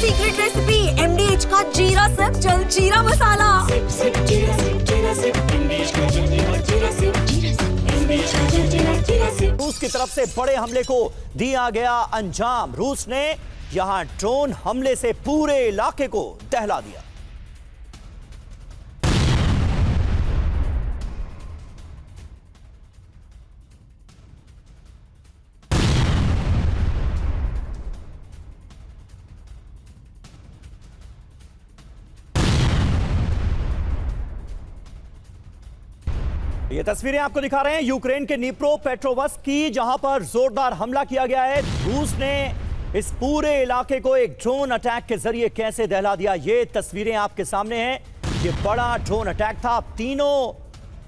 Secret recipe MDH का जीरा SIP जल जीरा मसाला। सिप सिप जीरा सिप जीरा सिप MDH का जल जीरा जीरा सिप MDH का जल जीरा सिप। रूस की तरफ से बड़े हमले को दिया गया अंजाम। रूस ने यहां ड्रोन हमले से पूरे इलाके को दहला दिया। ये तस्वीरें आपको दिखा रहे हैं यूक्रेन के निप्रो पेट्रोवस्क की, जहां पर जोरदार हमला किया गया है। रूस ने इस पूरे इलाके को एक ड्रोन अटैक के जरिए कैसे दहला दिया, ये तस्वीरें आपके सामने हैं। ये बड़ा ड्रोन अटैक था। तीनों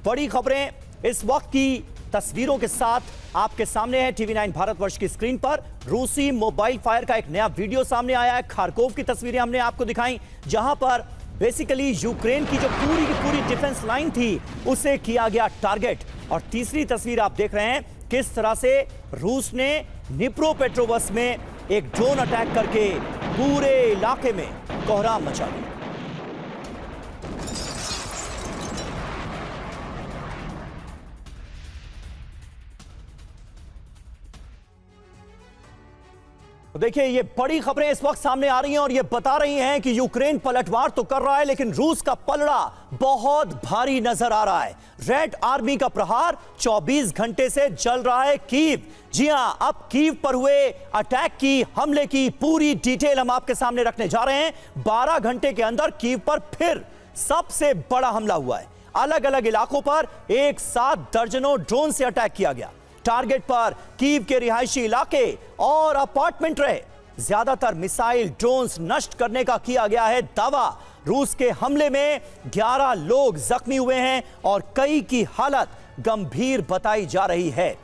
बड़ी खबरें इस वक्त की तस्वीरों के साथ आपके सामने है टीवी9 भारतवर्ष की स्क्रीन पर। रूसी मोबाइल फायर का एक नया वीडियो सामने आया है। खारकोव की तस्वीरें हमने आपको दिखाई, जहां पर बेसिकली यूक्रेन की जो पूरी की पूरी डिफेंस लाइन थी उसे किया गया टारगेट। और तीसरी तस्वीर आप देख रहे हैं किस तरह से रूस ने निप्रो पेट्रोवस्क में एक ड्रोन अटैक करके पूरे इलाके में कोहराम मचा दिया। तो देखिए, ये बड़ी खबरें इस वक्त सामने आ रही हैं और ये बता रही हैं कि यूक्रेन पलटवार तो कर रहा है, लेकिन रूस का पलड़ा बहुत भारी नजर आ रहा है। रेड आर्मी का प्रहार 24 घंटे से चल रहा है कीव। जी हां, अब कीव पर हुए अटैक की, हमले की पूरी डिटेल हम आपके सामने रखने जा रहे हैं। 12 घंटे के अंदर कीव पर फिर सबसे बड़ा हमला हुआ है। अलग अलग इलाकों पर एक साथ दर्जनों ड्रोन से अटैक किया गया। टारगेट पर कीव के रिहायशी इलाके और अपार्टमेंट रहे। ज्यादातर मिसाइल ड्रोन्स नष्ट करने का किया गया है दावा। रूस के हमले में 11 लोग जख्मी हुए हैं और कई की हालत गंभीर बताई जा रही है।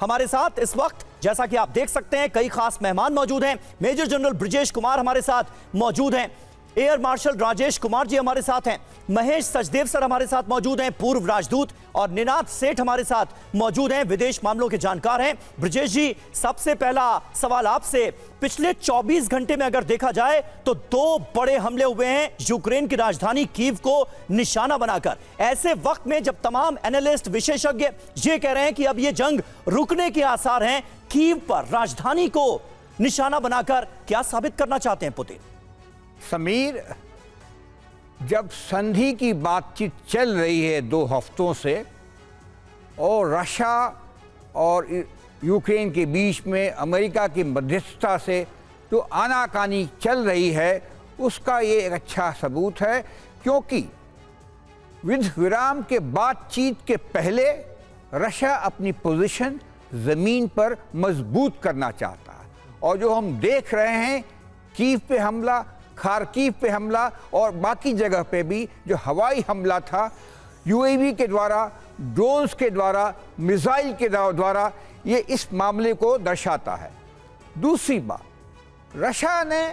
हमारे साथ इस वक्त जैसा कि आप देख सकते हैं कई खास मेहमान मौजूद हैं। मेजर जनरल ब्रजेश कुमार हमारे साथ मौजूद हैं। एयर मार्शल राजेश कुमार जी हमारे साथ हैं। महेश सचदेव सर हमारे साथ मौजूद हैं, पूर्व राजदूत। और निनाद सेठ हमारे साथ मौजूद हैं, विदेश मामलों के जानकार हैं। ब्रजेश जी, सबसे पहला सवाल आपसे, पिछले 24 घंटे में अगर देखा जाए तो 2 बड़े हमले हुए हैं यूक्रेन की राजधानी कीव को निशाना बनाकर। ऐसे वक्त में जब तमाम एनालिस्ट विशेषज्ञ ये कह रहे हैं कि अब ये जंग रुकने के आसार हैं, कीव पर राजधानी को निशाना बनाकर क्या साबित करना चाहते हैं पुतिन? समीर, जब संधि की बातचीत चल रही है 2 हफ्तों से और रशिया और यूक्रेन के बीच में अमेरिका की मध्यस्थता से जो आनाकानी चल रही है, उसका ये एक अच्छा सबूत है। क्योंकि युद्ध विराम के बातचीत के पहले रशिया अपनी पोजीशन ज़मीन पर मजबूत करना चाहता है। और जो हम देख रहे हैं, कीव पे हमला, खार्किव पे हमला और बाकी जगह पे भी जो हवाई हमला था, UAV के द्वारा, ड्रोन्स के द्वारा, मिसाइल के द्वारा, ये इस मामले को दर्शाता है। दूसरी बात, रशिया ने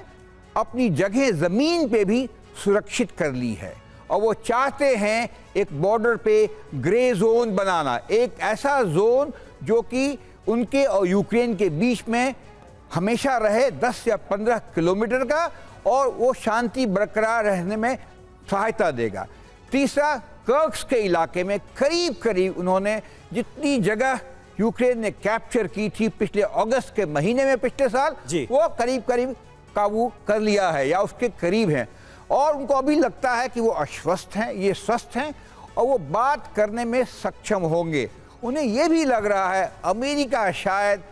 अपनी जगह ज़मीन पे भी सुरक्षित कर ली है और वो चाहते हैं एक बॉर्डर पे ग्रे जोन बनाना, एक ऐसा जोन जो कि उनके और यूक्रेन के बीच में हमेशा रहे 10 या 15 किलोमीटर का, और वो शांति बरकरार रहने में सहायता देगा। तीसरा, कर्स्क के इलाके में करीब करीब उन्होंने जितनी जगह यूक्रेन ने कैप्चर की थी पिछले अगस्त के महीने में पिछले साल, वो करीब करीब काबू कर लिया है या उसके करीब हैं। और उनको अभी लगता है कि वो आश्वस्त हैं, ये स्वस्थ हैं और वो बात करने में सक्षम होंगे। उन्हें ये भी लग रहा है अमेरिका शायद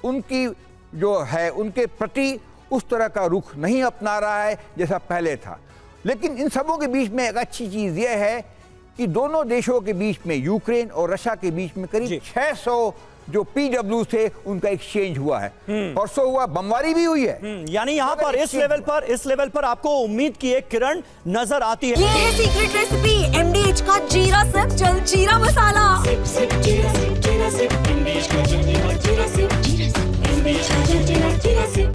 उनकी जो है उनके प्रति उस तरह का रुख नहीं अपना रहा है जैसा पहले था। लेकिन इन सबों के बीच में एक अच्छी चीज़ यह है कि दोनों देशों के बीच में, यूक्रेन और रशिया के बीच में करीब 600 जो PW थे उनका एक्सचेंज हुआ है। परसों हुआ, बमबारी भी हुई है। यानी यहाँ पर इस लेवल पर आपको उम्मीद की एक किरण नजर आती है। ये है सीक्रेट रेसिपी MDH का जीरा सिप जल जीरा मसाला। सिप सिप जीरा सिप MDH का जल जीरा सिप MDH का जल जीरा सिप।